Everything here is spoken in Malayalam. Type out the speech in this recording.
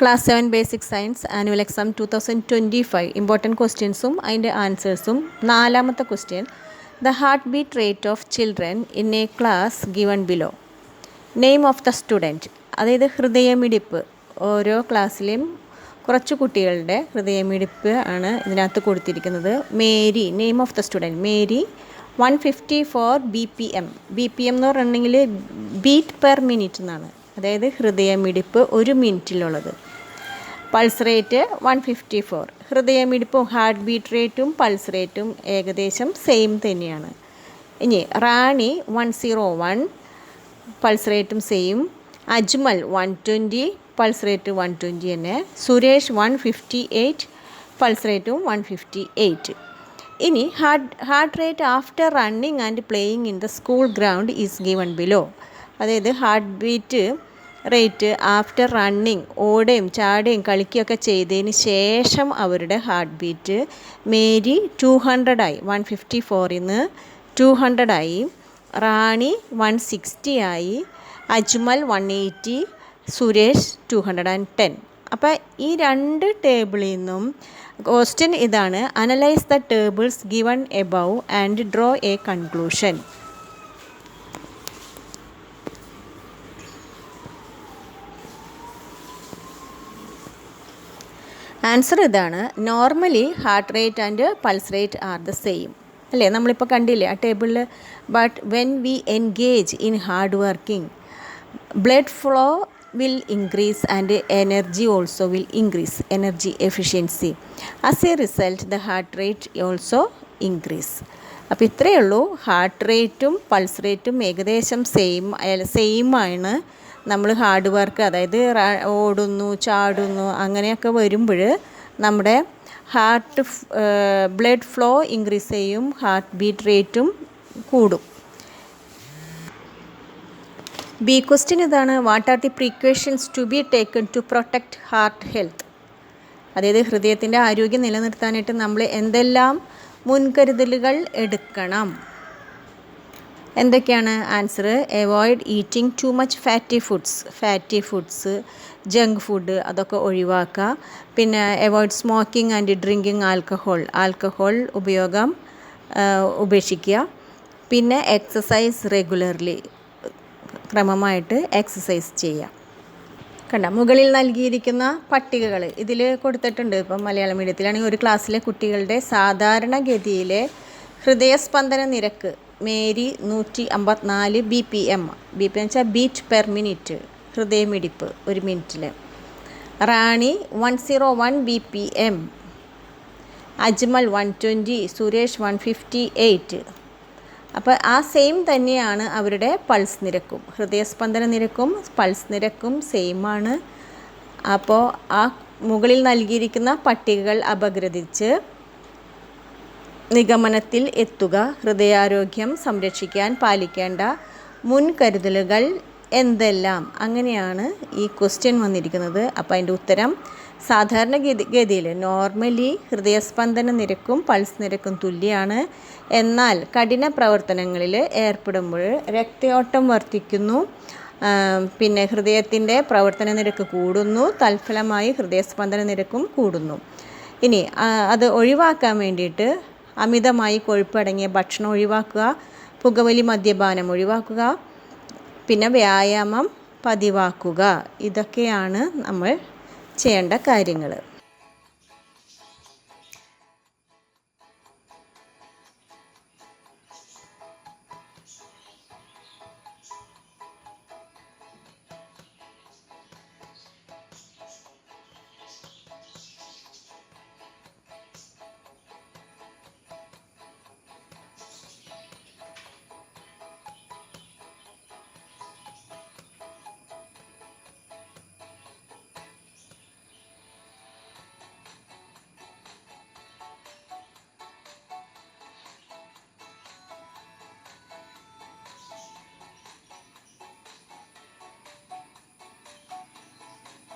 Class 7 Basic Science Annual Exam 2025 Important Questionsum and Answersum. നാലാമത്തെ question. The heartbeat rate of children in a class given below. Name of the student. അതായത് ഹൃദയമിടിപ്പ് ഓരോ ക്ലാസ്സിലെയും കുറച്ച് കുട്ടികളുടെ ഹൃദയമിടിപ്പ് ആണ് ഇതിനകത്ത് കൊടുത്തിരിക്കുന്നത്. Mary, name of the student Mary 154 BPM. BPM എന്ന് പറഞ്ഞിട്ടുണ്ടെങ്കിൽ ബീറ്റ് പെർ മിനിറ്റ് എന്നാണ്, അതായത് ഹൃദയമിടിപ്പ് ഒരു മിനിറ്റിലുള്ളത്. Pulse rate 154. ഹൃദയമിടിപ്പും ഹാർട്ട് ബീറ്റ് റേറ്റും പൾസ് റേറ്റും ഏകദേശം സെയിം തന്നെയാണ്. ഇനി റാണി 101, പൾസ് റേറ്റും സെയിം. അജ്മൽ 120, പൾസ് റേറ്റ് 120 തന്നെ. സുരേഷ് 158, പൾസ് റേറ്റും 158. ഇനി heart rate after running and playing in the school ground is given below. അതായത് heart beat rate after running, ഓടുകയും ചാടുകയും കളിക്കുകയൊക്കെ ചെയ്തതിന് ശേഷം അവരുടെ ഹാർട്ട് ബീറ്റ് മേരി 200 ആയി, 154 നിന്ന് 200 ആയി. റാണി 160 ആയി. അജ്മൽ 180, സുരേഷ് 210. അപ്പോൾ ഈ രണ്ട് ടേബിളിൽ നിന്നും ക്വസ്റ്റ്യൻ ഇതാണ്: analyse the tables given above and draw a conclusion. Answer ഇതാണ്: normally heart rate and pulse rate are the same അല്ലേ, നമ്മളിപ്പോൾ കണ്ടില്ലേ ആ ടേബിളിൽ. But when we engage in hard working, blood flow will increase and energy also will increase, energy efficiency. As a result the heart rate also increase. അപ്പോൾ ഇത്രയേ ഉള്ളൂ. ഹാർട്ട് റേറ്റും പൾസ് റേറ്റും ഏകദേശം സെയിം ആണ്. നമ്മൾ ഹാർഡ് വർക്ക്, അതായത് ഓടുന്നു ചാടുന്നു അങ്ങനെയൊക്കെ വരുമ്പോൾ നമ്മുടെ ഹാർട്ട് ബ്ലഡ് ഫ്ലോ ഇൻക്രീസ് ചെയ്യും, ഹാർട്ട് ബീറ്റ് റേറ്റും കൂടും. ബി ക്വസ്റ്റ്യൻ ഇതാണ്: what are the precautions to be taken to protect heart health. അതായത് ഹൃദയത്തിൻ്റെ ആരോഗ്യം നിലനിർത്താനായിട്ട് നമ്മൾ എന്തെല്ലാം മുൻകരുതലുകൾ എടുക്കണം? എന്തൊക്കെയാണ്? Answer: avoid eating too much fatty foods, junk food അതൊക്കെ ഒഴിവാക്കുക. പിന്നെ avoid smoking and drinking alcohol ഉപയോഗം ഉപേക്ഷിക്കുക. പിന്നെ എക്സസൈസ് റെഗുലർലി, ക്രമമായിട്ട് എക്സസൈസ് ചെയ്യാം. കണ്ട, മുകളിൽ നൽകിയിരിക്കുന്ന പട്ടികകൾ ഇതിൽ കൊടുത്തിട്ടുണ്ട്. ഇപ്പം മലയാളം മീഡിയത്തിലാണെങ്കിൽ ഒരു ക്ലാസ്സിലെ കുട്ടികളുടെ സാധാരണഗതിയിലെ ഹൃദയസ്പന്ദന നിരക്ക് മേരി 154 BPM. BPM വെച്ചാൽ ബീറ്റ് പെർ മിനിറ്റ്, ഹൃദയമിടിപ്പ് ഒരു മിനിറ്റിൽ. റാണി 101 BPM. അജ്മൽ 120, സുരേഷ് 158. അപ്പോൾ ആ സെയിം തന്നെയാണ് അവരുടെ പൾസ് നിരക്കും. ഹൃദയസ്പന്ദന നിരക്കും പൾസ് നിരക്കും സെയിമാണ്. അപ്പോൾ ആ മുകളിൽ നൽകിയിരിക്കുന്ന പട്ടികകൾ അപഗ്രഥിച്ച് നിഗമനത്തിൽ എത്തുക. ഹൃദയാരോഗ്യം സംരക്ഷിക്കാൻ പാലിക്കേണ്ട മുൻകരുതലുകൾ എന്തെല്ലാം? അങ്ങനെയാണ് ഈ ക്വസ്റ്റ്യൻ വന്നിരിക്കുന്നത്. അപ്പോൾ അതിൻ്റെ ഉത്തരം: സാധാരണഗതിയിൽ നോർമലി ഹൃദയസ്പന്ദന നിരക്കും പൾസ് നിരക്കും തുല്യമാണ്. എന്നാൽ കഠിന പ്രവർത്തനങ്ങളിൽ ഏർപ്പെടുമ്പോൾ രക്തയോട്ടം വർദ്ധിക്കുന്നു, പിന്നെ ഹൃദയത്തിൻ്റെ പ്രവർത്തന നിരക്ക് കൂടുന്നു, തൽഫലമായി ഹൃദയസ്പന്ദന നിരക്കും കൂടുന്നു. ഇനി അത് ഒഴിവാക്കാൻ വേണ്ടിയിട്ട് അമിതമായി കൊഴുപ്പടങ്ങിയ ഭക്ഷണം ഒഴിവാക്കുക, പുകവലി മദ്യപാനം ഒഴിവാക്കുക, പിന്നെ വ്യായാമം പതിവാക്കുക. ഇതൊക്കെയാണ് നമ്മൾ ചെയ്യേണ്ട കാര്യങ്ങൾ.